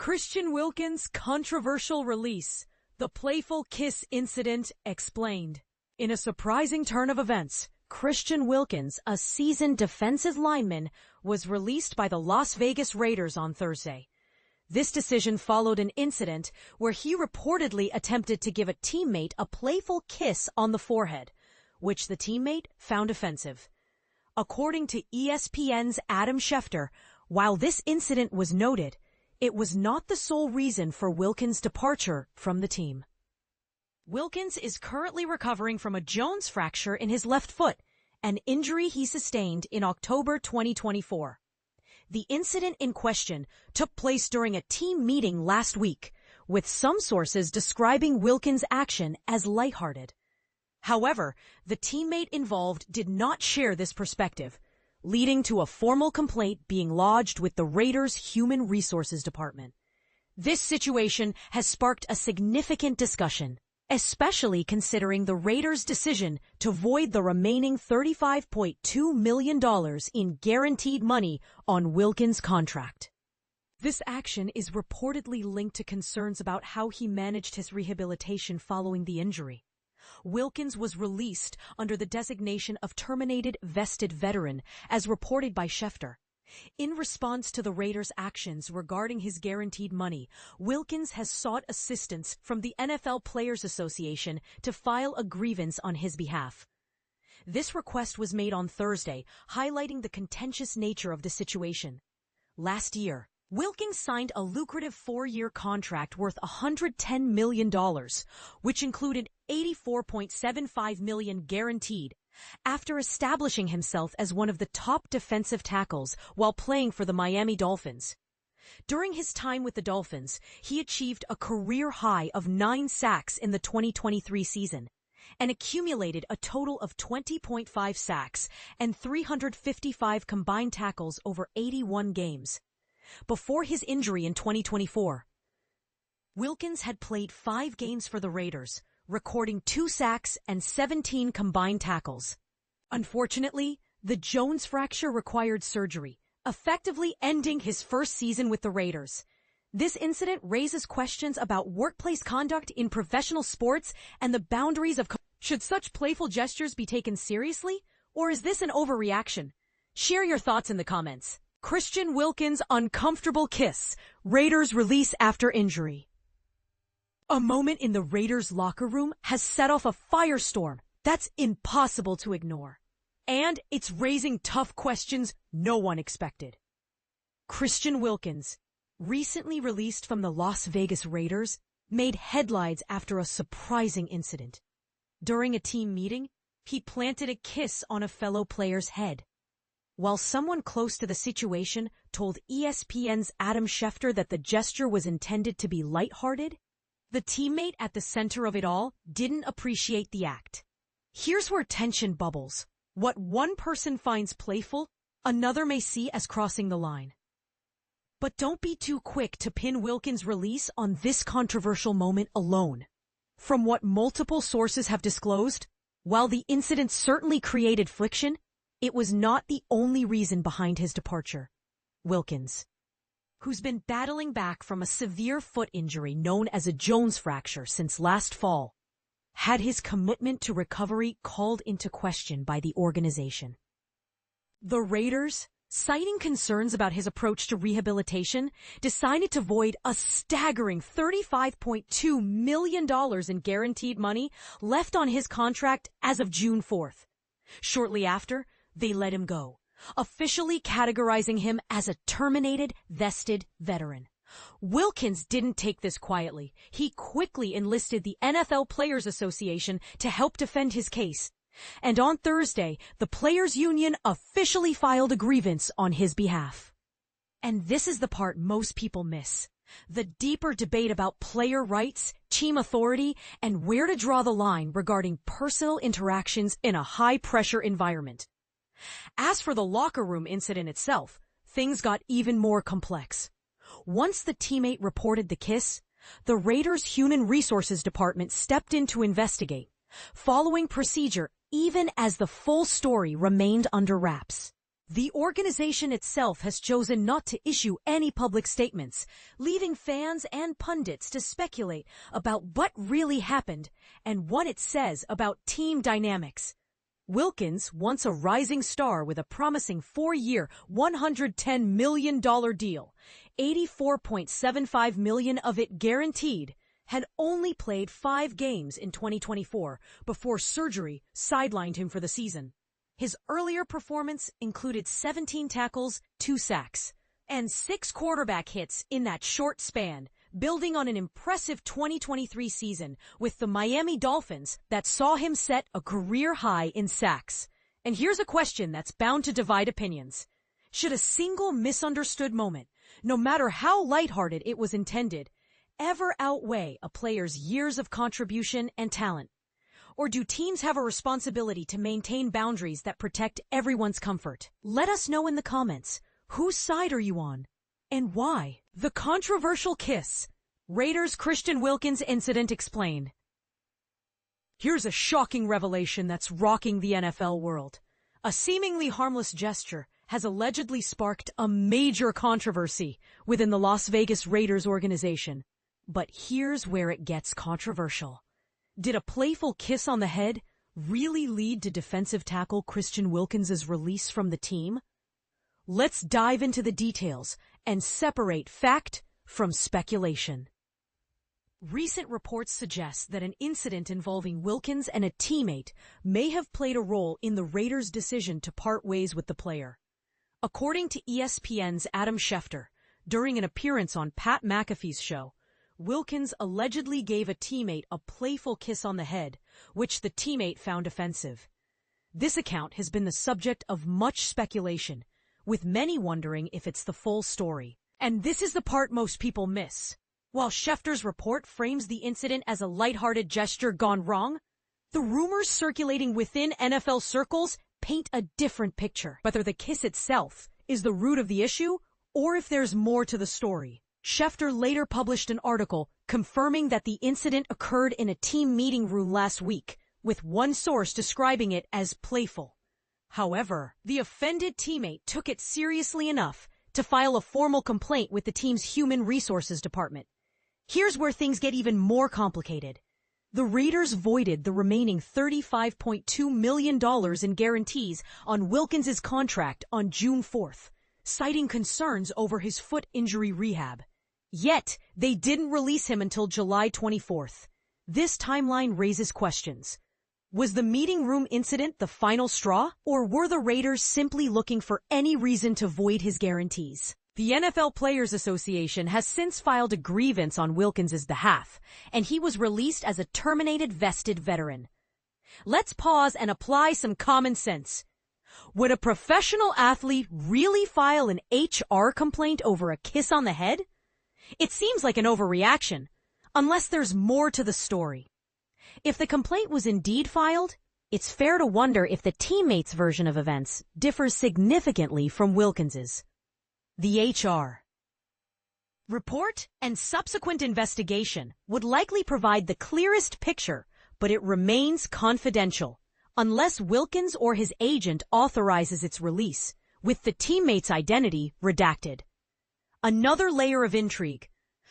Christian Wilkins' controversial release, the Playful Kiss Incident explained. In a surprising turn of events, Christian Wilkins, a seasoned defensive lineman, was released by the Las Vegas Raiders on Thursday. This decision followed an incident where he reportedly attempted to give a teammate a playful kiss on the forehead, which the teammate found offensive. According to ESPN's Adam Schefter, while this incident was noted, it was not the sole reason for Wilkins' departure from the team. Wilkins is currently recovering from a Jones fracture in his left foot, an injury he sustained in October 2024. The incident in question took place during a team meeting last week, with some sources describing Wilkins' action as lighthearted. However, the teammate involved did not share this perspective, leading to a formal complaint being lodged with the Raiders' Human Resources Department. This situation has sparked a significant discussion, especially considering the Raiders' decision to void the remaining $35.2 million in guaranteed money on Wilkins' contract. This action is reportedly linked to concerns about how he managed his rehabilitation following the injury. Wilkins was released under the designation of terminated vested veteran, as reported by Schefter. In response to the Raiders' actions regarding his guaranteed money, Wilkins has sought assistance from the NFL Players Association to file a grievance on his behalf. This request was made on Thursday, highlighting the contentious nature of the situation. Last year, Wilkins signed a lucrative 4-year contract worth $110 million, which included $84.75 million guaranteed, after establishing himself as one of the top defensive tackles while playing for the Miami Dolphins. During his time with the Dolphins, he achieved a career high of 9 sacks in the 2023 season, and accumulated a total of 20.5 sacks and 355 combined tackles over 81 games. Before his injury in 2024, Wilkins had played 5 games for the Raiders, recording 2 sacks and 17 combined tackles. Unfortunately, the Jones fracture required surgery, effectively ending his first season with the Raiders. This incident raises questions about workplace conduct in professional sports and the boundaries of should such playful gestures be taken seriously, or is this an overreaction? Share your thoughts in the comments. Christian Wilkins' uncomfortable kiss, Raiders release after injury. A moment in the Raiders' locker room has set off a firestorm that's impossible to ignore. And it's raising tough questions no one expected. Christian Wilkins, recently released from the Las Vegas Raiders, made headlines after a surprising incident. During a team meeting, he planted a kiss on a fellow player's head. While someone close to the situation told ESPN's Adam Schefter that the gesture was intended to be lighthearted, the teammate at the center of it all didn't appreciate the act. Here's where tension bubbles. What one person finds playful, another may see as crossing the line. But don't be too quick to pin Wilkins' release on this controversial moment alone. From what multiple sources have disclosed, while the incident certainly created friction, it was not the only reason behind his departure. Wilkins, who's been battling back from a severe foot injury known as a Jones fracture since last fall, had his commitment to recovery called into question by the organization. The Raiders, citing concerns about his approach to rehabilitation, decided to void a staggering $35.2 million in guaranteed money left on his contract as of June 4th. Shortly after, they let him go, officially categorizing him as a terminated vested veteran. Wilkins didn't take this quietly. He quickly enlisted the NFL Players Association to help defend his case. And on Thursday, the Players Union officially filed a grievance on his behalf. And this is the part most people miss. The deeper debate about player rights, team authority, and where to draw the line regarding personal interactions in a high-pressure environment. As for the locker room incident itself, things got even more complex. Once the teammate reported the kiss, the Raiders' Human Resources Department stepped in to investigate, following procedure even as the full story remained under wraps. The organization itself has chosen not to issue any public statements, leaving fans and pundits to speculate about what really happened and what it says about team dynamics. Wilkins, once a rising star with a promising 4-year, $110 million deal, $84.75 million of it guaranteed, had only played 5 games in 2024 before surgery sidelined him for the season. His earlier performance included 17 tackles, 2 sacks, and 6 quarterback hits in that short span, building on an impressive 2023 season with the Miami Dolphins that saw him set a career high in sacks. And here's a question that's bound to divide opinions. Should a single misunderstood moment, no matter how lighthearted it was intended, ever outweigh a player's years of contribution and talent? Or do teams have a responsibility to maintain boundaries that protect everyone's comfort? Let us know in the comments. Whose side are you on? And why? The controversial kiss. Raiders' Christian Wilkins incident explained. Here's a shocking revelation that's rocking the NFL world. A seemingly harmless gesture has allegedly sparked a major controversy within the Las Vegas Raiders organization. But here's where it gets controversial. Did a playful kiss on the head really lead to defensive tackle Christian Wilkins' release from the team? Let's dive into the details and separate fact from speculation. Recent reports suggest that an incident involving Wilkins and a teammate may have played a role in the Raiders' decision to part ways with the player. According to ESPN's Adam Schefter, during an appearance on Pat McAfee's show, Wilkins allegedly gave a teammate a playful kiss on the head, which the teammate found offensive. This account has been the subject of much speculation, with many wondering if it's the full story. And this is the part most people miss. While Schefter's report frames the incident as a lighthearted gesture gone wrong, the rumors circulating within NFL circles paint a different picture. Whether the kiss itself is the root of the issue, or if there's more to the story. Schefter later published an article confirming that the incident occurred in a team meeting room last week, with one source describing it as playful. However, the offended teammate took it seriously enough to file a formal complaint with the team's Human Resources Department. Here's where things get even more complicated. The Raiders voided the remaining $35.2 million in guarantees on Wilkins' contract on June 4th, citing concerns over his foot injury rehab. Yet, they didn't release him until July 24th. This timeline raises questions. Was the meeting room incident the final straw, or were the Raiders simply looking for any reason to void his guarantees? The NFL Players Association has since filed a grievance on Wilkins' behalf, and he was released as a terminated vested veteran. Let's pause and apply some common sense. Would a professional athlete really file an HR complaint over a kiss on the head? It seems like an overreaction, unless there's more to the story. If the complaint was indeed filed, it's fair to wonder if the teammate's version of events differs significantly from Wilkins's. The HR report and subsequent investigation would likely provide the clearest picture, but it remains confidential, unless Wilkins or his agent authorizes its release, with the teammate's identity redacted. Another layer of intrigue.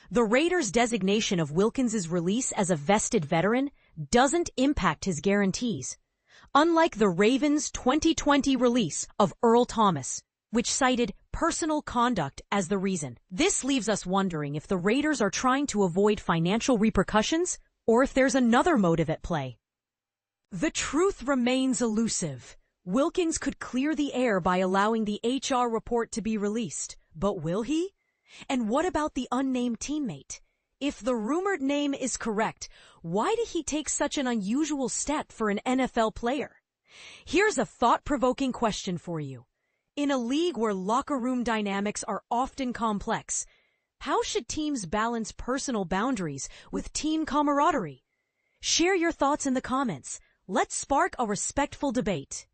The Raiders' designation of Wilkins' release as a vested veteran doesn't impact his guarantees, unlike the Ravens' 2020 release of Earl Thomas, which cited personal conduct as the reason. This leaves us wondering if the Raiders are trying to avoid financial repercussions or if there's another motive at play. The truth remains elusive. Wilkins could clear the air by allowing the HR report to be released, but will he? And what about the unnamed teammate? If the rumored name is correct, why did he take such an unusual step for an NFL player? Here's a thought-provoking question for you. In a league where locker room dynamics are often complex, how should teams balance personal boundaries with team camaraderie? Share your thoughts in the comments. Let's spark a respectful debate.